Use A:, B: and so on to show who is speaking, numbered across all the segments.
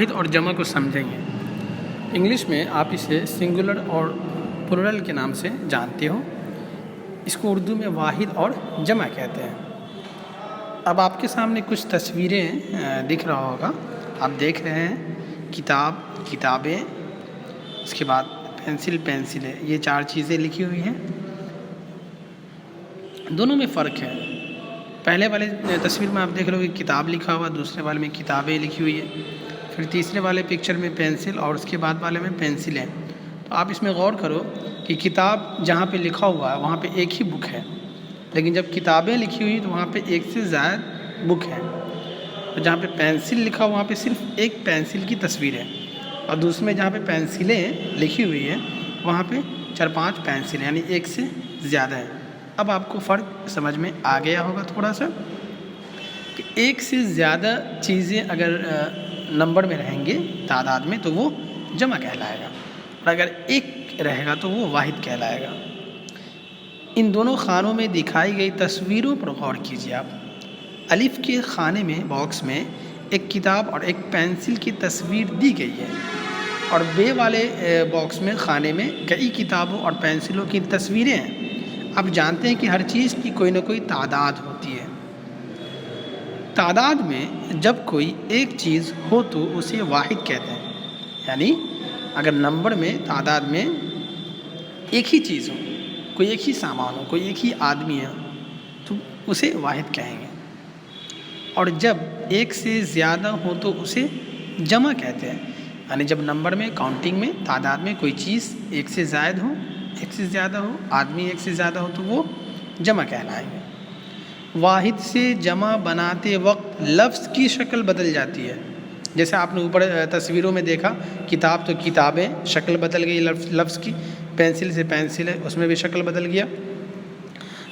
A: واحد اور جمع کو سمجھیں گے۔ انگلش میں آپ اسے سنگولر اور پلورل کے نام سے جانتے ہو، اس کو اردو میں واحد اور جمع کہتے ہیں۔ اب آپ کے سامنے کچھ تصویریں دکھ رہا ہوگا، آپ دیکھ رہے ہیں کتاب، کتابیں، اس کے بعد پینسل، پینسلیں، یہ 4 چیزیں لکھی ہوئی ہیں۔ دونوں میں فرق ہے۔ پہلے والے تصویر میں آپ دیکھ رہے ہو کہ کتاب لکھا ہوا، دوسرے والے میں کتابیں لکھی ہوئی ہے، پھر تیسرے والے پکچر میں پینسل اور اس کے بعد والے میں پینسلیں۔ تو آپ اس میں غور کرو کہ کتاب جہاں پہ لکھا ہوا ہے وہاں پہ ایک ہی بک ہے، لیکن جب کتابیں لکھی ہوئی تو وہاں پہ ایک سے زائد بک ہے۔ تو جہاں پہ پینسل لکھا ہوا وہاں پہ صرف ایک پینسل کی تصویر ہے، اور دوسرے میں جہاں پہ پینسلیں لکھی ہوئی ہیں وہاں پہ 4-5 پینسل یعنی ایک سے زیادہ ہے۔ اب آپ کو فرق سمجھ میں آ گیا ہوگا تھوڑا سا کہ ایک سے زیادہ چیزیں اگر نمبر میں رہیں گے، تعداد میں، تو وہ جمع کہلائے گا، اور اگر ایک رہے گا تو وہ واحد کہلائے گا۔ ان دونوں خانوں میں دکھائی گئی تصویروں پر غور کیجیے آپ۔ الف کے خانے میں، باکس میں، ایک کتاب اور ایک پینسل کی تصویر دی گئی ہے، اور بے والے باکس میں، خانے میں، کئی کتابوں اور پینسلوں کی تصویریں ہیں۔ آپ جانتے ہیں کہ ہر چیز کی کوئی نہ کوئی تعداد ہوتی ہے۔ تعداد میں جب کوئی ایک چیز ہو تو اسے واحد کہتے ہیں، یعنی اگر نمبر میں، تعداد میں ایک ہی چیز ہو، کوئی ایک ہی سامان ہو، کوئی ایک ہی آدمی ہے، تو اسے واحد کہیں گے، اور جب ایک سے زیادہ ہو تو اسے جمع کہتے ہیں، یعنی جب نمبر میں، کاؤنٹنگ میں، تعداد میں کوئی چیز ایک سے زائد ہو، ایک سے زیادہ ہو، آدمی ایک سے زیادہ ہو تو وہ جمع کہلائیں گے۔ واحد سے جمع بناتے وقت لفظ کی شکل بدل جاتی ہے، جیسے آپ نے اوپر تصویروں میں دیکھا، کتاب تو کتابیں، شکل بدل گئی لفظ کی، پینسل سے پینسل ہے، اس میں بھی شکل بدل گیا۔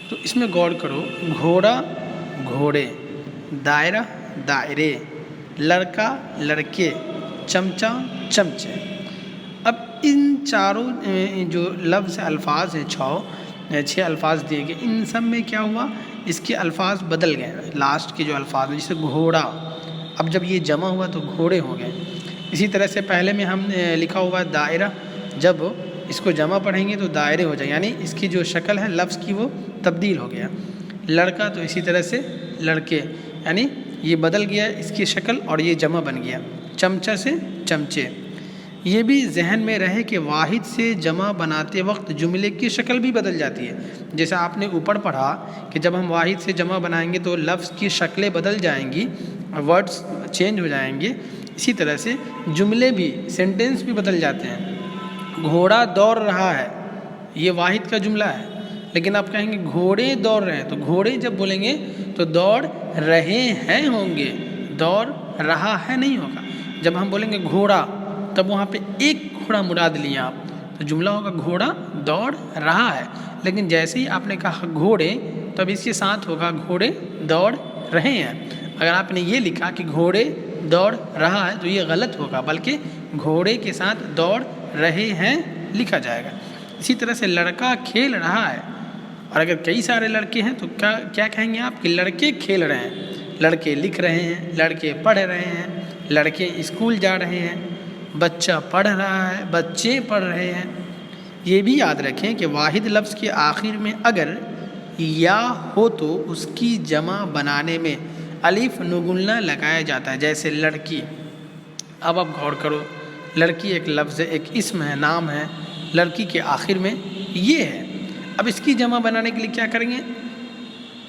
A: تو اس میں غور کرو، گھوڑا، گھوڑے، دائرہ، دائرے، لڑکا، لڑکے، چمچہ، چمچے۔ اب ان چاروں جو لفظ الفاظ ہیں، 6 الفاظ دیے گئے، ان سب میں کیا ہوا، اس کے الفاظ بدل گئے۔ لاسٹ کے جو الفاظ ہیں، جیسے گھوڑا، اب جب یہ جمع ہوا تو گھوڑے ہو گئے۔ اسی طرح سے پہلے میں ہم لکھا ہوا دائرہ، جب اس کو جمع پڑھیں گے تو دائرے ہو جائیں، یعنی اس کی جو شکل ہے لفظ کی وہ تبدیل ہو گیا۔ لڑکا تو اسی طرح سے لڑکے، یعنی یہ بدل گیا اس کی شکل اور یہ جمع بن گیا۔ چمچہ سے چمچے۔ یہ بھی ذہن میں رہے کہ واحد سے جمع بناتے وقت جملے کی شکل بھی بدل جاتی ہے، جیسا آپ نے اوپر پڑھا کہ جب ہم واحد سے جمع بنائیں گے تو لفظ کی شکلیں بدل جائیں گی، ورڈز چینج ہو جائیں گے، اسی طرح سے جملے بھی، سینٹنس بھی بدل جاتے ہیں۔ گھوڑا دوڑ رہا ہے، یہ واحد کا جملہ ہے، لیکن آپ کہیں گے گھوڑے دوڑ رہے ہیں، تو گھوڑے جب بولیں گے تو دوڑ رہے ہیں ہوں گے، دوڑ رہا ہے نہیں ہوگا۔ جب ہم بولیں گے گھوڑا، تب وہاں پہ ایک گھوڑا مراد لیا آپ، تو جملہ ہوگا گھوڑا دوڑ رہا ہے، لیکن جیسے ہی آپ نے کہا گھوڑے، تب اس کے ساتھ ہوگا گھوڑے دوڑ رہے ہیں۔ اگر آپ نے یہ لکھا کہ گھوڑے دوڑ رہا ہے تو یہ غلط ہوگا، بلکہ گھوڑے کے ساتھ دوڑ رہے ہیں لکھا جائے گا۔ اسی طرح سے لڑکا کھیل رہا ہے، اور اگر کئی سارے لڑکے ہیں تو کیا کہیں گے آپ کہ لڑکے کھیل رہے ہیں، لڑکے لکھ رہے ہیں، لڑکے پڑھ رہے ہیں، لڑکے اسکول جا رہے ہیں، بچہ پڑھ رہا ہے، بچے پڑھ رہے ہیں۔ یہ بھی یاد رکھیں کہ واحد لفظ کے آخر میں اگر یا ہو تو اس کی جمع بنانے میں الف نگنہ لگایا جاتا ہے، جیسے لڑکی۔ اب آپ غور کرو، لڑکی ایک لفظ ہے، ایک اسم ہے، نام ہے، لڑکی کے آخر میں یہ ہے۔ اب اس کی جمع بنانے کے لیے کیا کریں گے،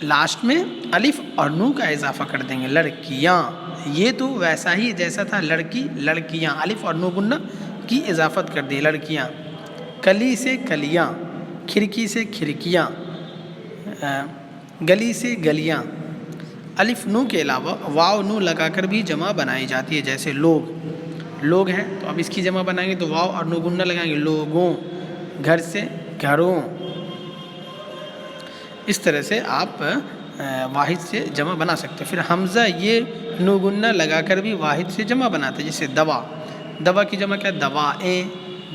A: لاسٹ میں الف اور نو کا اضافہ کر دیں گے، لڑکیاں۔ یہ تو ویسا ہی جیسا تھا لڑکی، لڑکیاں، الف اور نو گنہ کی اضافت کر دی، لڑکیاں۔ کلی سے کلیاں، کھڑکی سے کھڑکیاں، گلی سے گلیاں۔ الف نو کے علاوہ واو نو لگا کر بھی جمع بنائی جاتی ہے، جیسے لوگ، لوگ ہیں تو اب اس کی جمع بنائیں گے تو واو اور نو گنہ لگائیں گے، لوگوں۔ گھر سے گھروں۔ اس طرح سے آپ واحد سے جمع بنا سکتے ہیں۔ پھر حمزہ یہ نو گنہ لگا کر بھی واحد سے جمع بناتے ہیں، جیسے دوا، دوا کی جمع کیا، دوائیں۔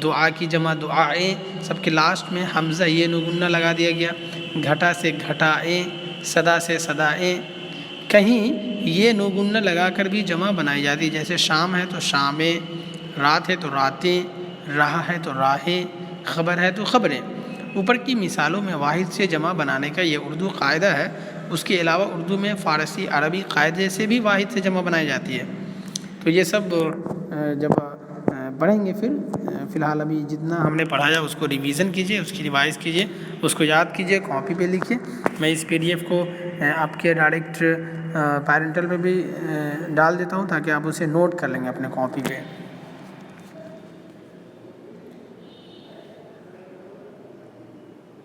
A: دعا کی جمع دعائیں، سب کے لاسٹ میں حمزہ یہ نو گنہ لگا دیا گیا۔ گھٹا سے گھٹائیں، صدا سے صدائیں۔ کہیں یہ نوگنہ لگا کر بھی جمع بنائی جاتی ہے، جیسے شام ہے تو شامیں، رات ہے تو راتیں، راہ ہے تو راہیں، خبر ہے تو خبریں۔ اوپر کی مثالوں میں واحد سے جمع بنانے کا یہ اردو قاعدہ ہے۔ اس کے علاوہ اردو میں فارسی عربی قاعدے سے بھی واحد سے جمع بنائی جاتی ہے۔ تو یہ سب جب پڑھیں گے پھر فی الحال ابھی جتنا ہم نے پڑھایا اس کو ریویژن کیجئے، اس کی ریوائز کیجئے، اس کو یاد کیجئے، کاپی پہ لکھیں۔ میں اس PDF کو آپ کے ڈائریکٹ پیرنٹل پہ بھی ڈال دیتا ہوں تاکہ آپ اسے نوٹ کر لیں گے اپنے کاپی پہ۔